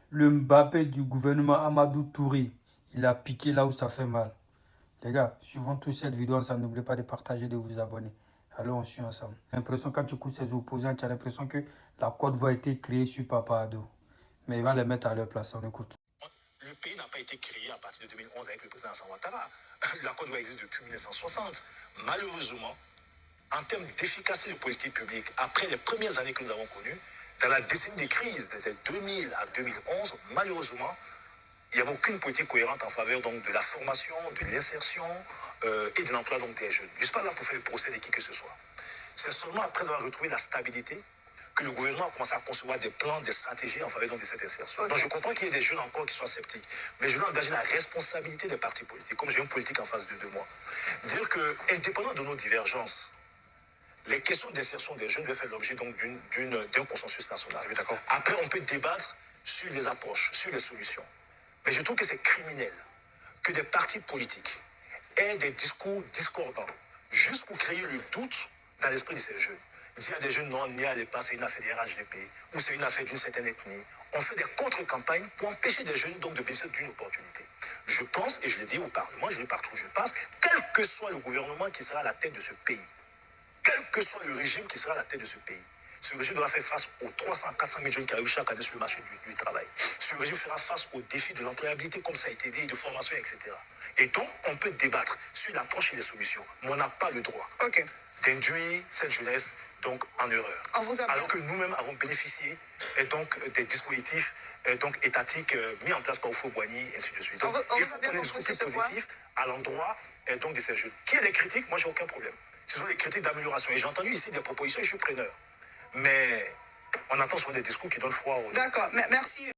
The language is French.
le Mbappé du gouvernement Amadou Touré. Il a piqué là où ça fait mal. Les gars, suivons tous cette vidéo ensemble. N'oubliez pas de partager et de vous abonner. Allez, on suit ensemble. L'impression quand tu écoutes ces opposants, tu as l'impression que la Côte d'Ivoire a été créée sur Papa Ado. Mais il va les mettre à leur place. On écoute. Le pays n'a pas été créé à partir de 2011 avec le président Alassane Ouattara. La Côte d'Ivoire existe depuis 1960. Malheureusement, en termes d'efficacité de politique publique, après les premières années que nous avons connues, dans la décennie des crises, de 2000 à 2011, malheureusement, il n'y avait aucune politique cohérente en faveur donc, de la formation, de l'insertion et de l'emploi des jeunes. Je ne suis pas là pour faire le procès de qui que ce soit. C'est seulement après avoir retrouvé la stabilité que le gouvernement a commencé à concevoir des plans, des stratégies en faveur donc, de cette insertion. Okay. Donc je comprends qu'il y ait des jeunes encore qui soient sceptiques, mais je veux engager la responsabilité des partis politiques, comme j'ai une politique en face de moi. Dire que, indépendant de nos divergences, les questions d'insertion des jeunes doivent faire l'objet d'un consensus national. Oui, d'accord. Après, on peut débattre sur les approches, sur les solutions. Mais je trouve que c'est criminel que des partis politiques aient des discours discordants juste pour créer le doute dans l'esprit de ces jeunes. Dire à des jeunes non, n'y allez pas, c'est une affaire des RHDP ou c'est une affaire d'une certaine ethnie. On fait des contre-campagnes pour empêcher des jeunes donc de bénéficier d'une opportunité. Je pense, et je l'ai dit au Parlement, je l'ai partout où je passe, quel que soit le gouvernement qui sera à la tête de ce pays, quel que soit le régime qui sera à la tête de ce pays, ce régime devra faire face aux 300 400 000 jeunes qui arrivent chaque année sur le marché du travail. Ce régime fera face aux défis de l'employabilité, comme ça a été dit, de formation, etc. Et donc, on peut débattre sur l'approche et les solutions, mais on n'a pas le droit d'induire cette jeunesse donc, en erreur. Alors que nous-mêmes avons bénéficié des dispositifs étatiques mis en place par Oufo-Boigny, et ainsi de suite. Donc, il faut qu'on ait des discours plus positifs à l'endroit de ces jeunes. Qui a des critiques, moi, j'ai aucun problème. Ce sont des critiques d'amélioration. Et j'ai entendu ici des propositions et je suis preneur. Mais on attend sur des discours qui donnent foi aux... D'accord, merci.